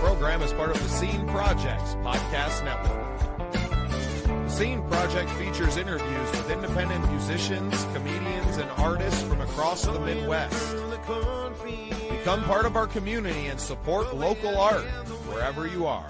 program is part of the Scene Project's podcast network. The Scene Project features interviews with independent musicians, comedians, and artists from across the Midwest. Become part of our community and support local art wherever you are.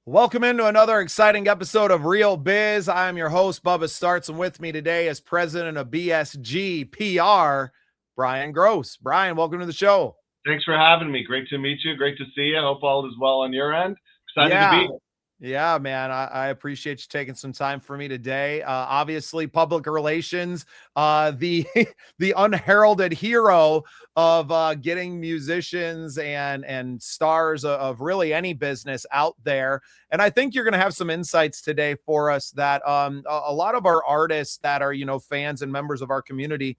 Welcome into another exciting episode of Real Biz. I'm your host, Bubba Startz, and with me today is president of BSG PR, Brian Gross. Brian, welcome to the show. Thanks for having me. Great to meet you. Great to see you. Hope all is well on your end. Excited to be here. Yeah, man. I appreciate you taking some time for me today. Obviously, public relations, the unheralded hero of getting musicians and stars of really any business out there. And I think you're going to have some insights today for us that a lot of our artists that are, fans and members of our community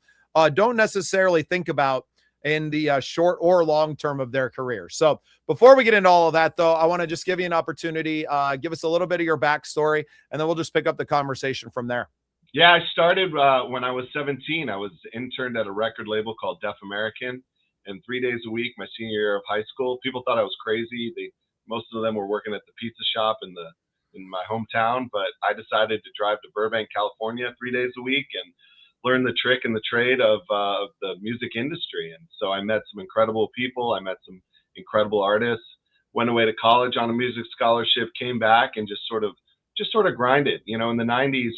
don't necessarily think about in the short or long term of their career. So before we get into all of that, though, I want to just give you an opportunity, give us a little bit of your backstory, and then we'll just pick up the conversation from there. Yeah, I started when I was 17. I was interned at a record label called Deaf American, and 3 days a week, my senior year of high school, people thought I was crazy. Most of them were working at the pizza shop in my hometown, but I decided to drive to Burbank, California 3 days a week and learn the trick and the trade of the music industry. And so I met some incredible people. I met some incredible artists, went away to college on a music scholarship, came back and just sort of grinded. In the 90s,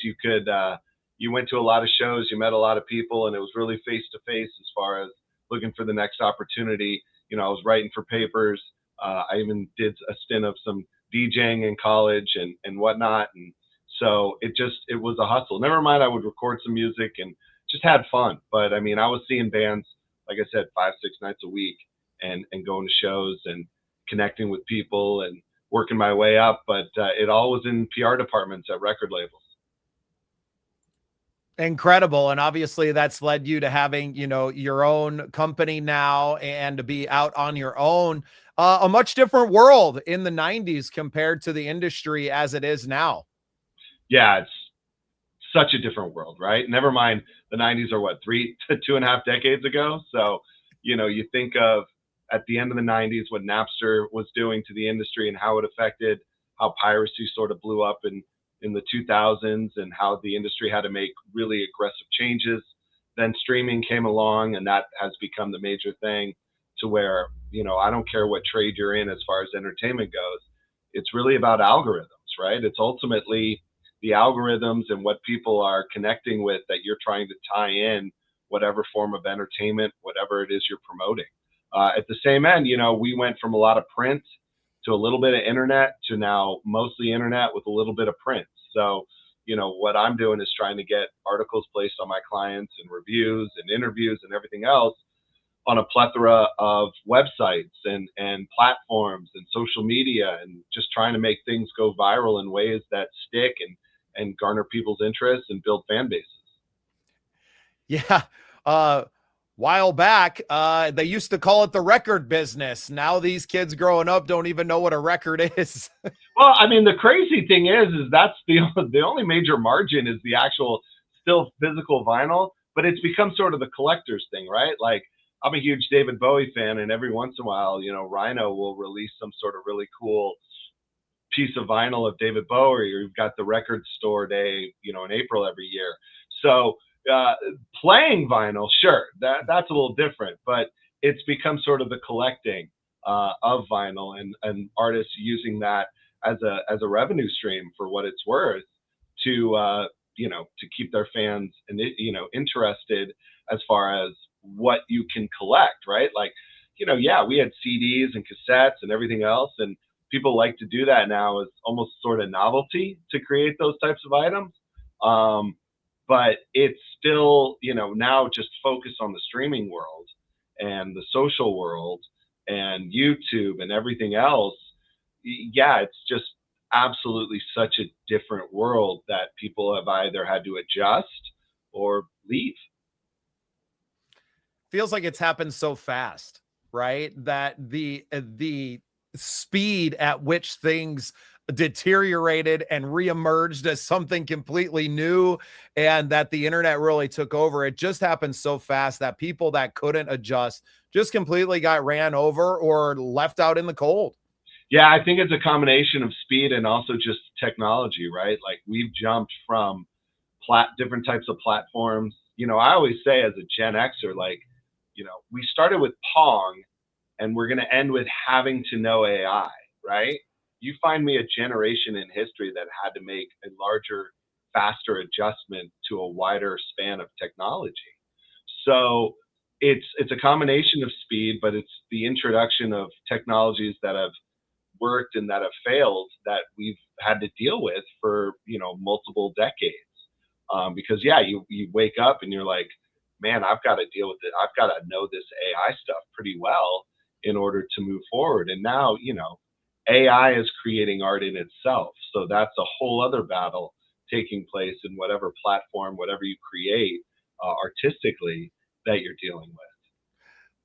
you went to a lot of shows, you met a lot of people, and it was really face to face as far as looking for the next opportunity. I was writing for papers. I even did a stint of some DJing in college and whatnot. And so it was a hustle. Never mind, I would record some music and just had fun. But I mean, I was seeing bands, like I said, 5-6 nights a week and going to shows and connecting with people and working my way up. But it all was in PR departments at record labels. Incredible. And obviously that's led you to having, your own company now and to be out on your own. A much different world in the 90s compared to the industry as it is now. Yeah, it's such a different world, right? Never mind, the 90s are what, 3 to 2.5 decades ago. So, you think of at the end of the 90s, what Napster was doing to the industry and how it affected how piracy sort of blew up in the 2000s and how the industry had to make really aggressive changes. Then streaming came along, and that has become the major thing to where, I don't care what trade you're in as far as entertainment goes. It's really about algorithms, right? It's ultimately the algorithms and what people are connecting with that you're trying to tie in whatever form of entertainment, whatever it is you're promoting. At the same end, we went from a lot of print to a little bit of internet to now mostly internet with a little bit of print. So, what I'm doing is trying to get articles placed on my clients and reviews and interviews and everything else on a plethora of websites and platforms and social media, and just trying to make things go viral in ways that stick and garner people's interest and build fan bases. Yeah. While back, they used to call it the record business. Now these kids growing up don't even know what a record is. Well, I mean, the crazy thing is that's the only major margin is the actual still physical vinyl, but it's become sort of the collector's thing, right? Like, I'm a huge David Bowie fan, and every once in a while, Rhino will release some sort of really cool piece of vinyl of David Bowie, or you've got the record store day, in April every year. So playing vinyl, sure, that's a little different, but it's become sort of the collecting of vinyl and artists using that as a revenue stream for what it's worth to keep their fans interested as far as what you can collect, right? Like, yeah, we had CDs and cassettes and everything else, and people like to do that now as almost sort of novelty to create those types of items. But it's still, now just focus on the streaming world and the social world and YouTube and everything else. Yeah, it's just absolutely such a different world that people have either had to adjust or leave. Feels like it's happened so fast, right? That the speed at which things deteriorated and reemerged as something completely new, and that the internet really took over. It just happened so fast that people that couldn't adjust just completely got ran over or left out in the cold. Yeah, I think it's a combination of speed and also just technology, right? Like we've jumped from different types of platforms. I always say as a Gen Xer, like, we started with Pong and we're going to end with having to know AI, right? You find me a generation in history that had to make a larger, faster adjustment to a wider span of technology. So it's a combination of speed, but it's the introduction of technologies that have worked and that have failed that we've had to deal with for multiple decades. Because yeah, you wake up and you're like, man, I've got to deal with it. I've got to know this AI stuff pretty well in order to move forward. And now AI is creating art in itself, so that's a whole other battle taking place in whatever platform, whatever you create artistically that you're dealing with.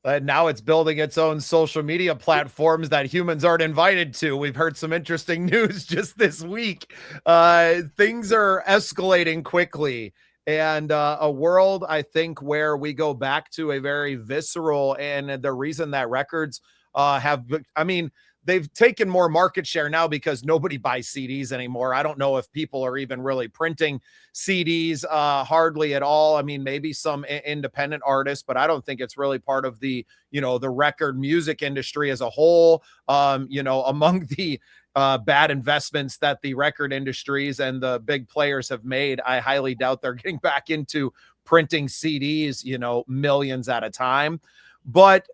And now it's building its own social media platforms that humans aren't invited to. We've heard some interesting news just this week. Things are escalating quickly. And a world, I think, where we go back to a very visceral, and the reason that records they've taken more market share now because nobody buys CDs anymore. I don't know if people are even really printing CDs, hardly at all. I mean, maybe some independent artists, but I don't think it's really part of the record music industry as a whole. Among the bad investments that the record industries and the big players have made, I highly doubt they're getting back into printing CDs, millions at a time. But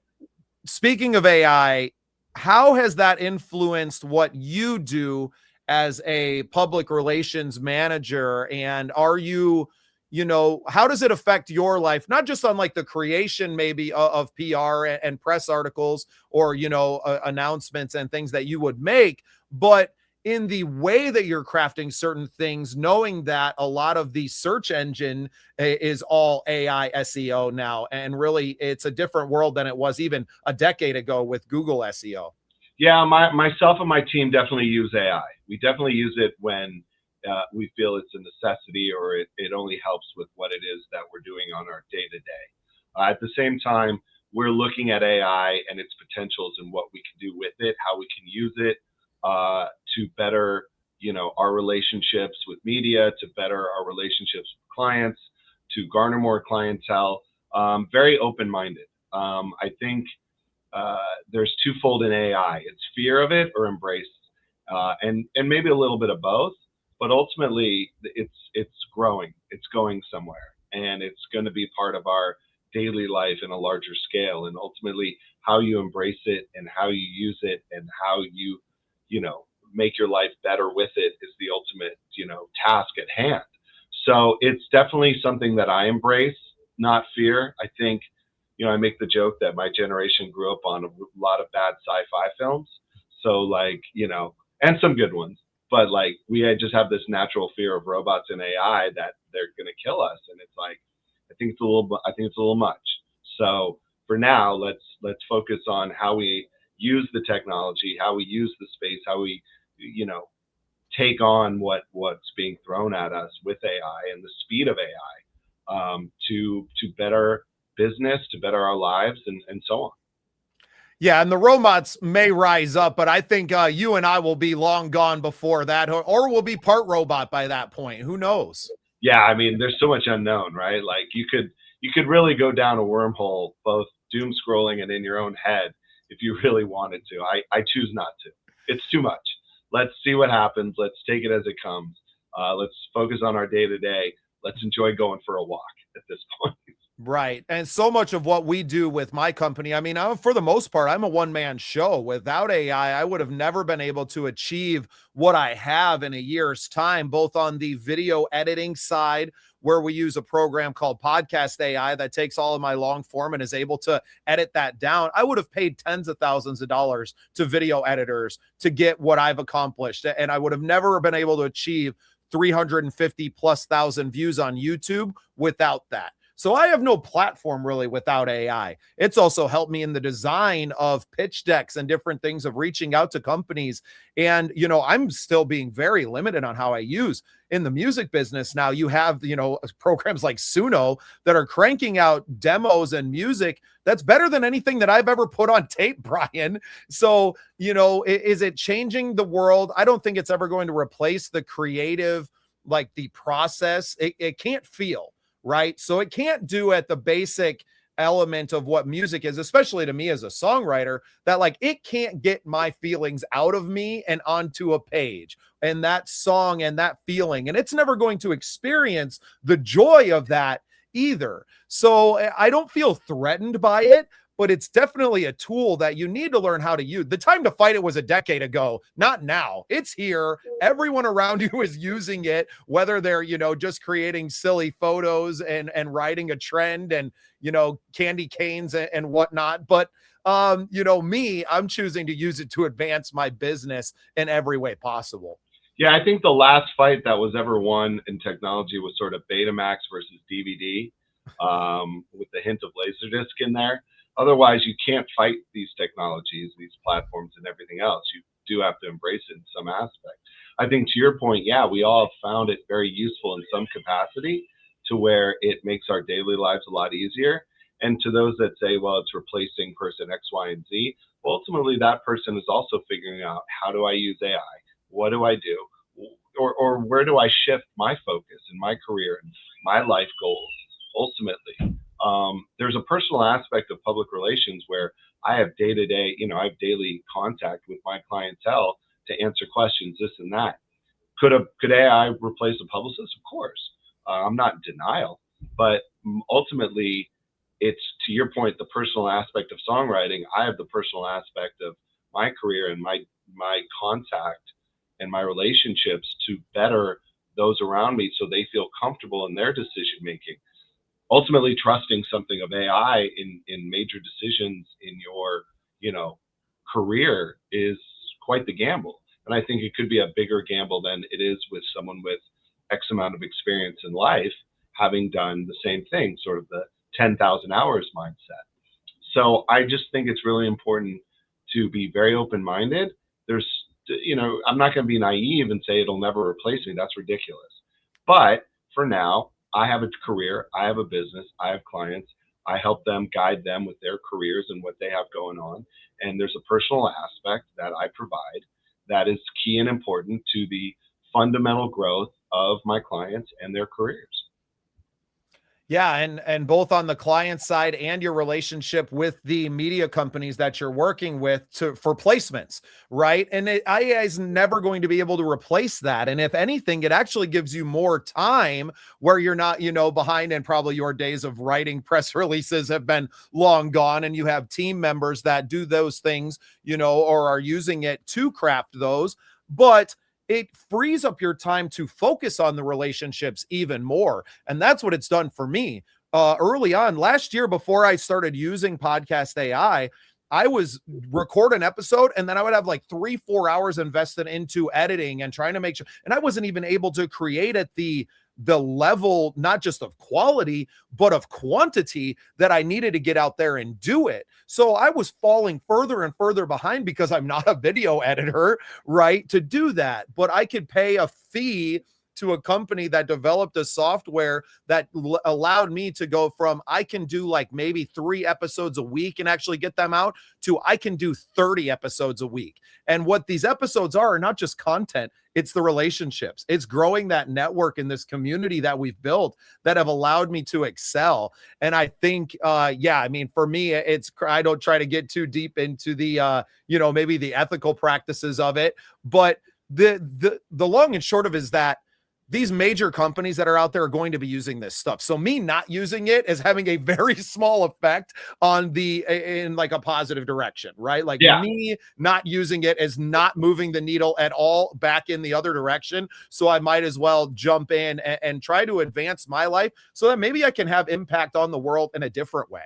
speaking of AI, how has that influenced what you do as a public relations manager? And are you, how does it affect your life? Not just on like the creation maybe of PR and press articles or, announcements and things that you would make, but in the way that you're crafting certain things, knowing that a lot of the search engine is all AI SEO now. And really it's a different world than it was even a decade ago with Google SEO. Yeah, myself and my team definitely use AI. We definitely use it when we feel it's a necessity or it only helps with what it is that we're doing on our day to day. At the same time, we're looking at AI and its potentials and what we can do with it, how we can use it to better, our relationships with media, to better our relationships with clients, to garner more clientele. Very open-minded. I think there's twofold in AI. It's fear of it or embrace, and maybe a little bit of both. But ultimately, it's growing. It's going somewhere, and it's going to be part of our daily life in a larger scale. And ultimately, how you embrace it and how you use it and how you make your life better with it is the ultimate task at hand. So it's definitely something that I embrace, not fear. I think I make the joke that my generation grew up on a lot of bad sci-fi films. So and some good ones, but we just have this natural fear of robots and AI that they're going to kill us. And it's like, I think it's a little much. So for now, let's focus on how we use the technology, how we use the space, how we, take on what's being thrown at us with AI and the speed of AI to better business, to better our lives, and so on. Yeah, and the robots may rise up, but I think you and I will be long gone before that, or we'll be part robot by that point. Who knows? Yeah, I mean, there's so much unknown, right? Like you could really go down a wormhole, both doom scrolling and in your own head, if you really wanted to. I choose not to. It's too much. Let's see what happens. Let's take it as it comes. Let's focus on our day to day. Let's enjoy going for a walk at this point. Right. And so much of what we do with my company, I mean, for the most part, I'm a one-man show. Without AI, I would have never been able to achieve what I have in a year's time, both on the video editing side, where we use a program called Podcast AI that takes all of my long form and is able to edit that down. I would have paid tens of thousands of dollars to video editors to get what I've accomplished. And I would have never been able to achieve 350 plus thousand views on YouTube without that. So I have no platform really without AI. It's also helped me in the design of pitch decks and different things of reaching out to companies. And, I'm still being very limited on how I use in the music business. Now you have, programs like Suno that are cranking out demos and music that's better than anything that I've ever put on tape, Brian. So, is it changing the world? I don't think it's ever going to replace the creative, like the process. It can't feel, right? So it can't do at the basic element of what music is, especially to me as a songwriter, that like it can't get my feelings out of me and onto a page and that song and that feeling. And it's never going to experience the joy of that either. So I don't feel threatened by it, but it's definitely a tool that you need to learn how to use. The time to fight it was a decade ago, not now. It's here. Everyone around you is using it, whether they're, just creating silly photos and writing a trend and, candy canes and whatnot. But, me, I'm choosing to use it to advance my business in every way possible. Yeah, I think the last fight that was ever won in technology was sort of Betamax versus DVD, with the hint of Laserdisc in there. Otherwise, you can't fight these technologies, these platforms, and everything else. You do have to embrace it in some aspect. I think to your point, yeah, we all have found it very useful in some capacity to where it makes our daily lives a lot easier. And to those that say, well, it's replacing person X, Y, and Z, well, ultimately that person is also figuring out, how do I use AI? What do I do? Or where do I shift my focus in my career and my life goals ultimately? There's a personal aspect of public relations where I have day-to-day, I have daily contact with my clientele to answer questions, this and that. Could AI replace a publicist? Of course. I'm not in denial, but ultimately, it's, to your point, the personal aspect of songwriting. I have the personal aspect of my career and my contact and my relationships to better those around me so they feel comfortable in their decision making. Ultimately, trusting something of AI in major decisions in your, career is quite the gamble. And I think it could be a bigger gamble than it is with someone with X amount of experience in life, having done the same thing, sort of the 10,000 hours mindset. So I just think it's really important to be very open-minded. There's, I'm not going to be naive and say it'll never replace me. That's ridiculous. But for now, I have a career, I have a business, I have clients. I help them, guide them with their careers and what they have going on. And there's a personal aspect that I provide that is key and important to the fundamental growth of my clients and their careers. Yeah, and both on the client side and your relationship with the media companies that you're working with for placements, right? And AI is never going to be able to replace that. And if anything, it actually gives you more time where you're not, behind, and probably your days of writing press releases have been long gone, and you have team members that do those things, or are using it to craft those. But it frees up your time to focus on the relationships even more. And that's what it's done for me. Early on last year, before I started using podcast AI, I was record an episode and then I would have like 3-4 hours invested into editing and trying to make sure. And I wasn't even able to create at the level, not just of quality, but of quantity that I needed to get out there and do it. So I was falling further and further behind because I'm not a video editor, right, to do that. But I could pay a fee to a company that developed a software that allowed me to go from, I can do like maybe 3 episodes a week and actually get them out, to I can do 30 episodes a week. And what these episodes are not just content, it's the relationships. It's growing that network in this community that we've built that have allowed me to excel. And I think, for me, I don't try to get too deep into the, maybe the ethical practices of it, but the long and short of it is that these major companies that are out there are going to be using this stuff. So me not using it is having a very small effect on in like a positive direction, right? Like me not using it is not moving the needle at all back in the other direction. So I might as well jump in and try to advance my life so that maybe I can have impact on the world in a different way.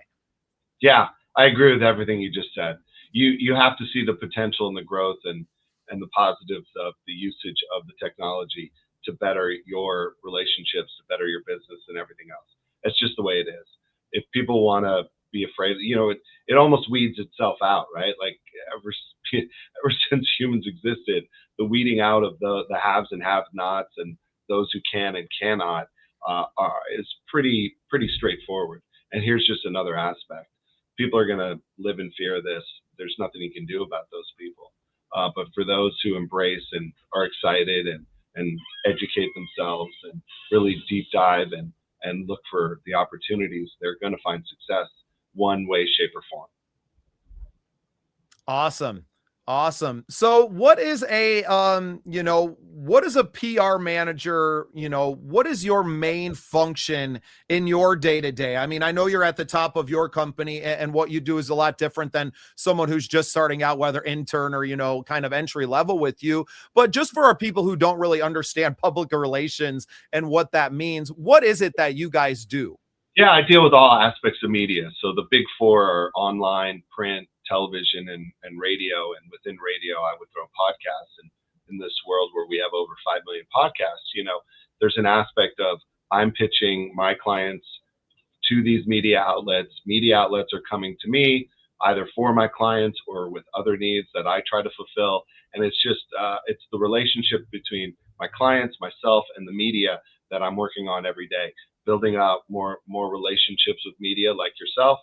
Yeah, I agree with everything you just said. You have to see the potential and the growth and the positives of the usage of the technology to better your relationships, to better your business and everything else. That's just the way it is. If people want to be afraid, it almost weeds itself out, right? Like ever, ever since humans existed, the weeding out of the haves and have-nots and those who can and cannot is pretty straightforward. And here's just another aspect: people are going to live in fear of this. There's nothing you can do about those people. But for those who embrace and are excited and educate themselves and really deep dive and look for the opportunities, they're going to find success one way, shape, or form. Awesome. Awesome. So what is what is a PR manager, what is your main function in your day to day? I mean, I know you're at the top of your company and what you do is a lot different than someone who's just starting out, whether intern or, kind of entry level with you. But just for our people who don't really understand public relations and what that means, what is it that you guys do? Yeah, I deal with all aspects of media. So the big four are online, print, television, and radio. And within radio, I would throw podcasts. And in this world where we have over 5 million podcasts, there's an aspect of I'm pitching my clients to these media outlets. Media outlets are coming to me either for my clients or with other needs that I try to fulfill. And it's just, it's the relationship between my clients, myself, and the media that I'm working on every day. Building out more relationships with media like yourself,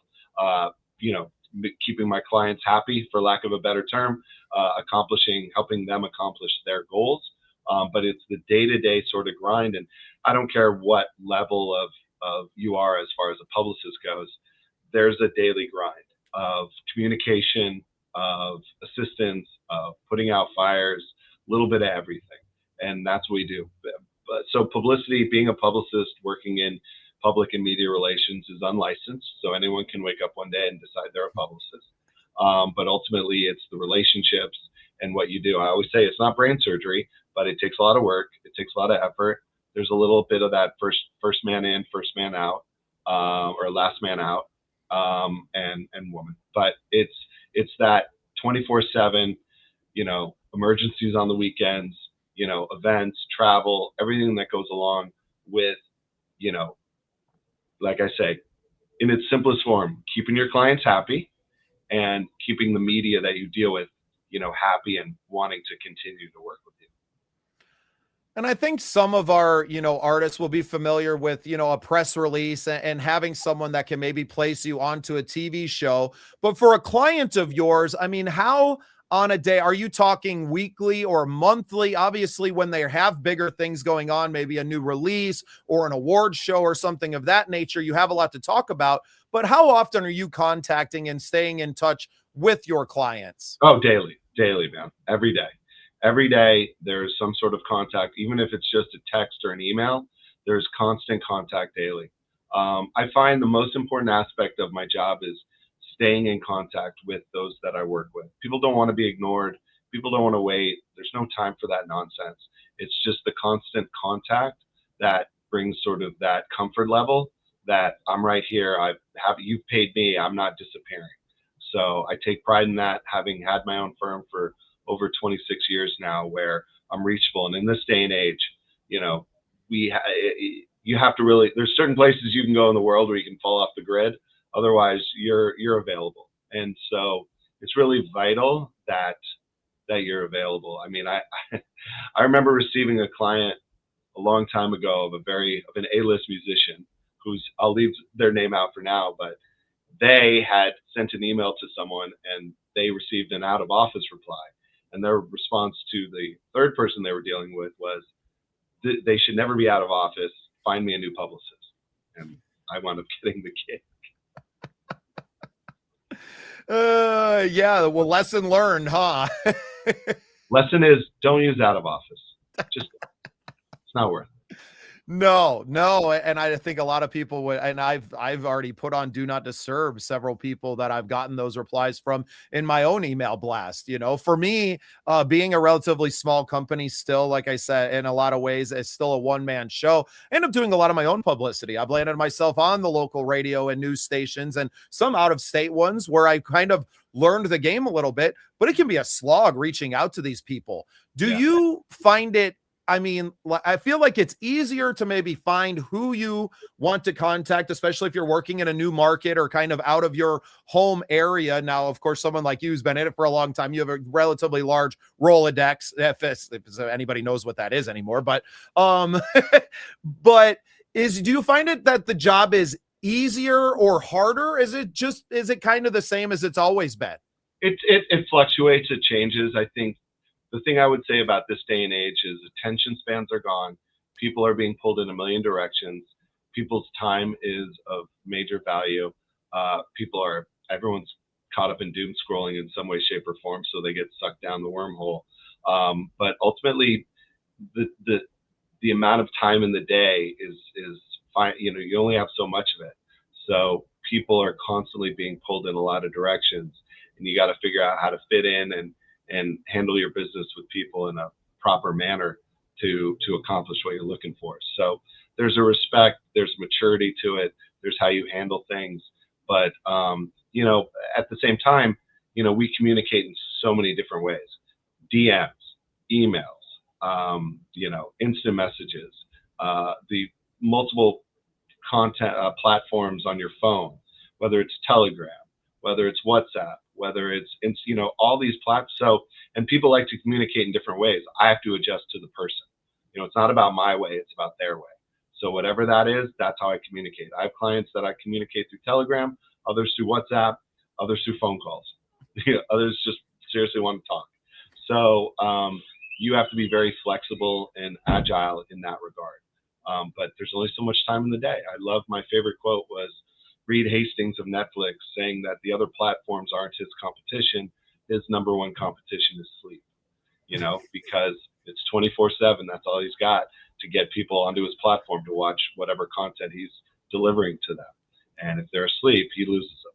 keeping my clients happy, for lack of a better term, helping them accomplish their goals. But it's the day-to-day sort of grind, and I don't care what level of you are as far as a publicist goes. There's a daily grind of communication, of assistance, of putting out fires, a little bit of everything, and that's what we do. So publicity, being a publicist working in public and media relations is unlicensed. So anyone can wake up one day and decide they're a publicist. But ultimately, it's the relationships and what you do. I always say it's not brain surgery, but it takes a lot of work. It takes a lot of effort. There's a little bit of that first man in, first man out, or last man out, and woman. But it's that 24/7, emergencies on the weekends, events, travel, everything that goes along with, like I say, in its simplest form, keeping your clients happy and keeping the media that you deal with, happy and wanting to continue to work with you. And I think some of our, artists will be familiar with, a press release and having someone that can maybe place you onto a TV show. But for a client of yours, I mean, how on a day, are you talking weekly or monthly? Obviously, when they have bigger things going on, maybe a new release or an award show or something of that nature, you have a lot to talk about. But how often are you contacting and staying in touch with your clients? Oh, daily, man. Every day there's some sort of contact, even if it's just a text or an email. There's constant contact daily. I find the most important aspect of my job is staying in contact with those that I work with. People don't want to be ignored. People don't want to wait. There's no time for that nonsense. It's just the constant contact that brings sort of that comfort level that I'm right here. You've paid me. I'm not disappearing. So I take pride in that, having had my own firm for over 26 years now, where I'm reachable. And in this day and age, you have to really, there's certain places you can go in the world where you can fall off the grid. Otherwise, you're available. And so it's really vital that you're available. I mean, I remember receiving a client a long time ago of an A-list musician I'll leave their name out for now, but they had sent an email to someone and they received an out of office reply. And their response to the third person they were dealing with was, they should never be out of office. Find me a new publicist. And I wound up getting the gig. Yeah, well, lesson learned, huh? Lesson is, don't use out of office. Just, it's not worth it. No. And I think a lot of people would, and I've already put on do not disturb several people that I've gotten those replies from in my own email blast. For me, being a relatively small company still, like I said, in a lot of ways, it's still a one-man show. I end up doing a lot of my own publicity. I've landed myself on the local radio and news stations and some out-of-state ones where I kind of learned the game a little bit, but it can be a slog reaching out to these people. Do you find it I mean, I feel like it's easier to maybe find who you want to contact, especially if you're working in a new market or kind of out of your home area. Now, of course, someone like you who's been in it for a long time, you have a relatively large Rolodex, if anybody knows what that is anymore. But, but do you find it that the job is easier or harder? Is it kind of the same as it's always been? It fluctuates. It changes. I think the thing I would say about this day and age is attention spans are gone. People are being pulled in a million directions. People's time is of major value. Everyone's caught up in doom scrolling in some way, shape, or form, so they get sucked down the wormhole. But ultimately, the amount of time in the day is fine. You only have so much of it. So people are constantly being pulled in a lot of directions, and you got to figure out how to fit in and handle your business with people in a proper manner to accomplish what you're looking for. So there's a respect, there's maturity to it, there's how you handle things. But at the same time, we communicate in so many different ways: DMs, emails, instant messages, the multiple content platforms on your phone, whether it's Telegram, whether it's WhatsApp, whether it's all these platforms. So, and people like to communicate in different ways. I have to adjust to the person. It's not about my way, it's about their way. So whatever that is, that's how I communicate. I have clients that I communicate through Telegram, others through WhatsApp, others through phone calls. Others just seriously want to talk. So you have to be very flexible and agile in that regard. But there's only so much time in the day. My favorite quote was Reed Hastings of Netflix saying that the other platforms aren't his competition. His number one competition is sleep, because it's 24/7. That's all he's got to get people onto his platform to watch whatever content he's delivering to them. And if they're asleep, he loses them.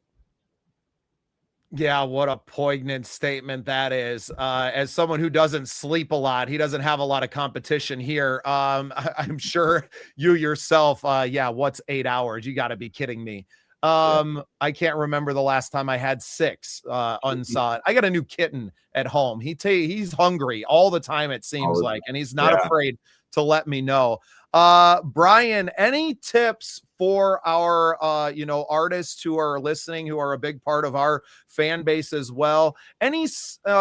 Yeah, what a poignant statement that is. As someone who doesn't sleep a lot, he doesn't have a lot of competition here. I'm sure you yourself, what's 8 hours? You got to be kidding me. Yeah. I can't remember the last time I had 6 unsawed. I got a new kitten at home. He's hungry all the time, it seems like, and he's not afraid to let me know. Brian, any tips for our artists who are listening, who are a big part of our fan base as well? Any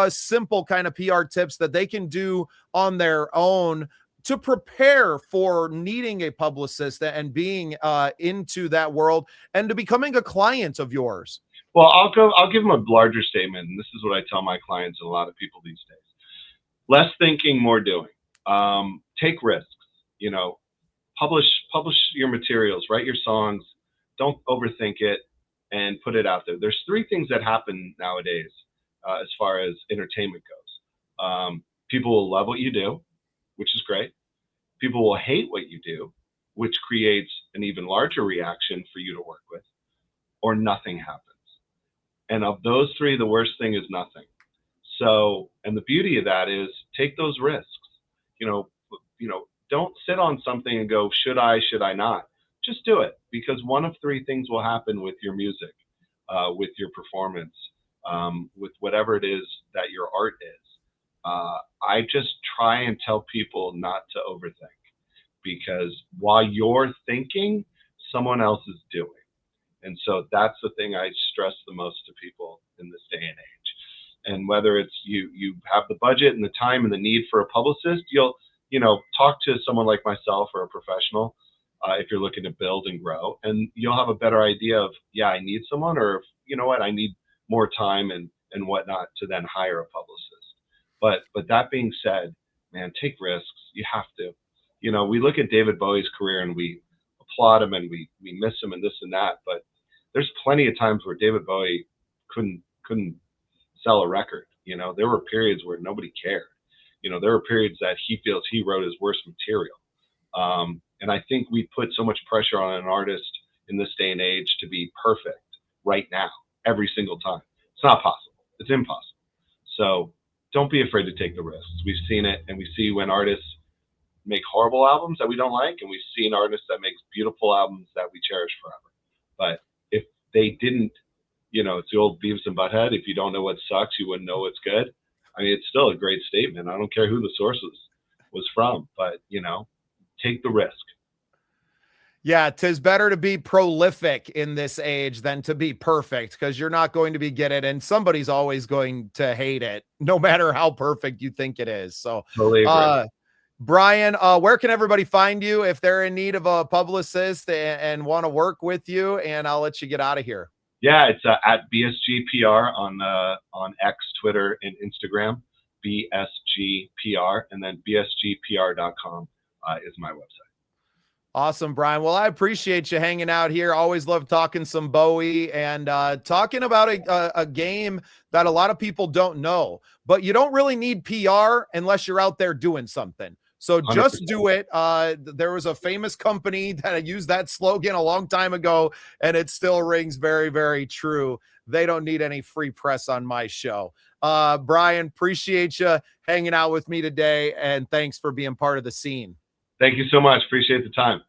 simple kind of PR tips that they can do on their own to prepare for needing a publicist and being into that world and to becoming a client of yours? Well, I'll give them a larger statement, and this is what I tell my clients and a lot of people these days: less thinking, more doing. Take risks. Publish your materials, write your songs, don't overthink it, and put it out there. There's 3 things that happen nowadays as far as entertainment goes. People will love what you do, which is great. People will hate what you do, which creates an even larger reaction for you to work with, or nothing happens. And of those 3, the worst thing is nothing. So, and the beauty of that is take those risks. Don't sit on something and go, should I not? Just do it, because one of 3 things will happen with your music, with your performance, with whatever it is that your art is. I just try and tell people not to overthink, because while you're thinking, someone else is doing. And so that's the thing I stress the most to people in this day and age. And whether it's you have the budget and the time and the need for a publicist, you'll talk to someone like myself or a professional if you're looking to build and grow, and you'll have a better idea of, I need someone, or if, I need more time and whatnot to then hire a publicist. But that being said, man, take risks. You have to. We look at David Bowie's career and we applaud him and we miss him and this and that, but there's plenty of times where David Bowie couldn't sell a record. There were periods where nobody cared. There were periods that he feels he wrote his worst material. And I think we put so much pressure on an artist in this day and age to be perfect right now, every single time. It's not possible. It's impossible. So don't be afraid to take the risks. We've seen it, and we see when artists make horrible albums that we don't like, and we've seen artists that make beautiful albums that we cherish forever. But if they didn't, it's the old Beavis and Butthead. If you don't know what sucks, you wouldn't know what's good. I mean, it's still a great statement. I don't care who the source is. was from. But take the risk. Yeah, 'tis better to be prolific in this age than to be perfect, because you're not going to be get it, and somebody's always going to hate it, no matter how perfect you think it is. So, Totally agree. Brian, where can everybody find you if they're in need of a publicist and want to work with you? And I'll let you get out of here. Yeah, it's at BSGPR on X, Twitter, and Instagram. BSGPR, and then bsgpr.com is my website. Awesome, Brian. Well, I appreciate you hanging out here. Always love talking some Bowie and talking about a game that a lot of people don't know, but you don't really need PR unless you're out there doing something. So just 100%. do it. There was a famous company that used that slogan a long time ago, and it still rings very, very true. They don't need any free press on my show. Brian, appreciate you hanging out with me today, and thanks for being part of the scene. Thank you so much. Appreciate the time.